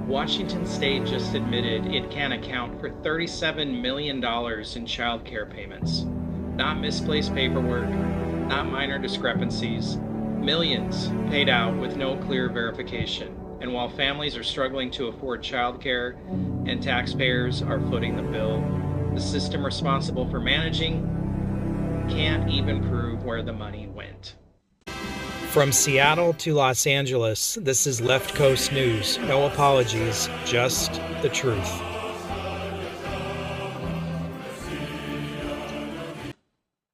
Washington State just admitted it can account for $37 million in child care payments. Not misplaced paperwork, not minor discrepancies, millions paid out with no clear verification. And while families are struggling to afford child care and taxpayers are footing the bill, the system responsible for managing can't even prove where the money went. From Seattle to Los Angeles, this is Left Coast News. No apologies, just the truth.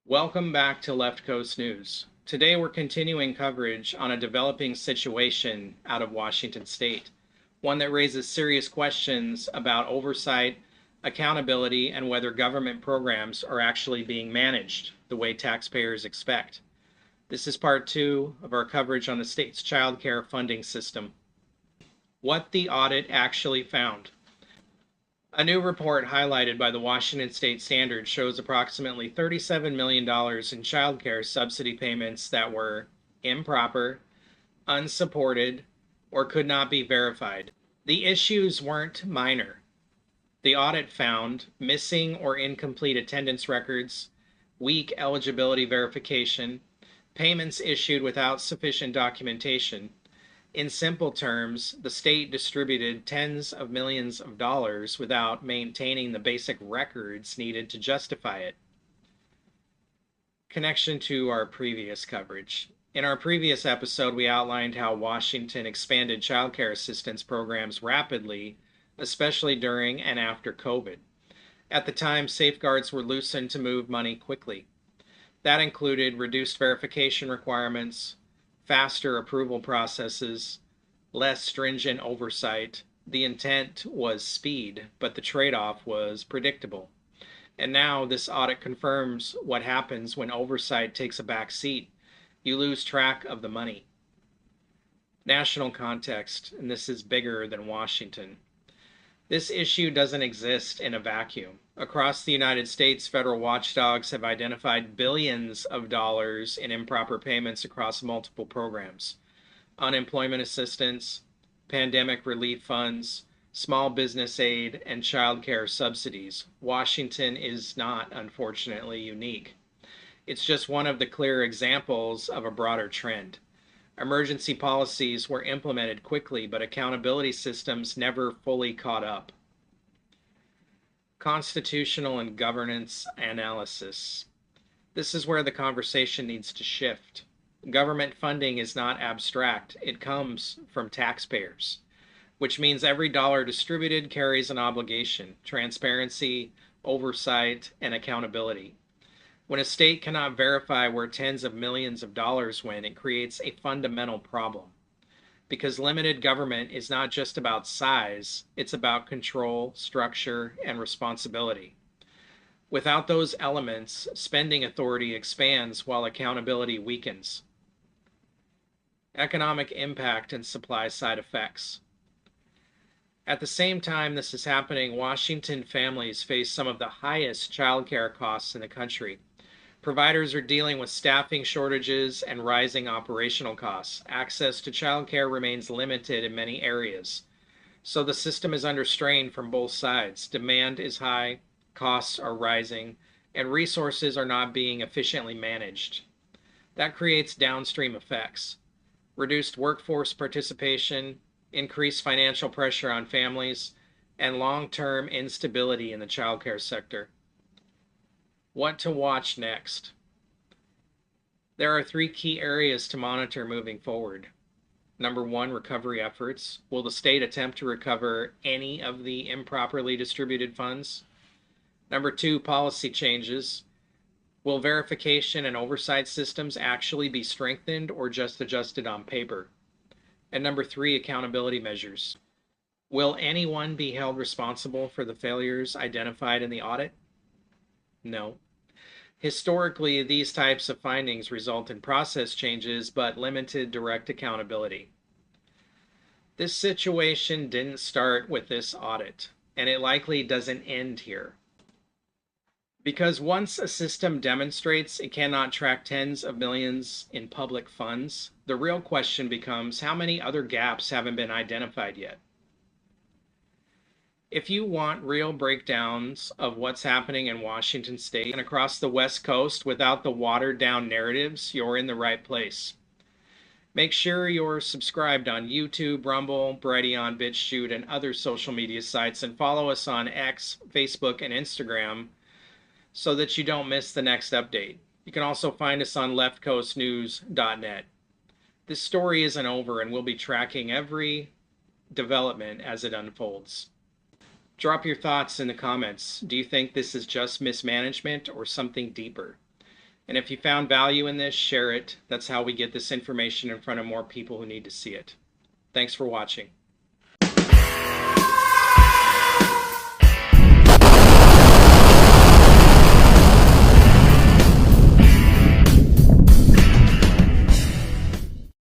Welcome back to Left Coast News. Today we're continuing coverage on a developing situation out of Washington State, one that raises serious questions about oversight, accountability, and whether government programs are actually being managed the way taxpayers expect. This is part 2 of our coverage on the state's child care funding system. What the audit actually found. A new report highlighted by the Washington State Standard shows approximately $37 million in child care subsidy payments that were improper, unsupported, or could not be verified. The issues weren't minor. The audit found missing or incomplete attendance records, weak eligibility verification, payments issued without sufficient documentation. In simple terms, the state distributed tens of millions of dollars without maintaining the basic records needed to justify it. Connection to our previous coverage. In our previous episode, we outlined how Washington expanded child care assistance programs rapidly, especially during and after COVID. At the time, safeguards were loosened to move money quickly. That included reduced verification requirements, faster approval processes, less stringent oversight. The intent was speed, but the trade-off was predictable. And now this audit confirms what happens when oversight takes a back seat. You lose track of the money. National context, and this is bigger than Washington. This issue doesn't exist in a vacuum. Across the United States, federal watchdogs have identified billions of dollars in improper payments across multiple programs. Unemployment assistance, pandemic relief funds, small business aid, and child care subsidies. Washington is not, unfortunately, unique. It's just one of the clear examples of a broader trend. Emergency policies were implemented quickly, but accountability systems never fully caught up. Constitutional and governance analysis. This is where the conversation needs to shift. Government funding is not abstract. It comes from taxpayers, which means every dollar distributed carries an obligation, transparency, oversight, and accountability. When a state cannot verify where tens of millions of dollars went, it creates a fundamental problem. Because limited government is not just about size, it's about control, structure, and responsibility. Without those elements, spending authority expands while accountability weakens. Economic impact and supply side effects. At the same time this is happening, Washington families face some of the highest child care costs in the country. Providers are dealing with staffing shortages and rising operational costs. Access to child care remains limited in many areas. So the system is under strain from both sides. Demand is high, costs are rising, and resources are not being efficiently managed. That creates downstream effects. Reduced workforce participation, increased financial pressure on families, and long-term instability in the child care sector. What to watch next? There are 3 key areas to monitor moving forward. Number 1, recovery efforts. Will the state attempt to recover any of the improperly distributed funds? Number 2, policy changes. Will verification and oversight systems actually be strengthened or just adjusted on paper? And number 3, accountability measures. Will anyone be held responsible for the failures identified in the audit? No. Historically, these types of findings result in process changes but limited direct accountability. This situation didn't start with this audit, and it likely doesn't end here. Because once a system demonstrates it cannot track tens of millions in public funds, the real question becomes how many other gaps haven't been identified yet? If you want real breakdowns of what's happening in Washington State and across the West Coast without the watered down narratives, you're in the right place. Make sure you're subscribed on YouTube, Rumble, Brighteon, BitChute, and other social media sites, and follow us on X, Facebook, and Instagram so that you don't miss the next update. You can also find us on leftcoastnews.net. This story isn't over, and we'll be tracking every development as it unfolds. Drop your thoughts in the comments. Do you think this is just mismanagement or something deeper? And if you found value in this, share it. That's how we get this information in front of more people who need to see it. Thanks for watching.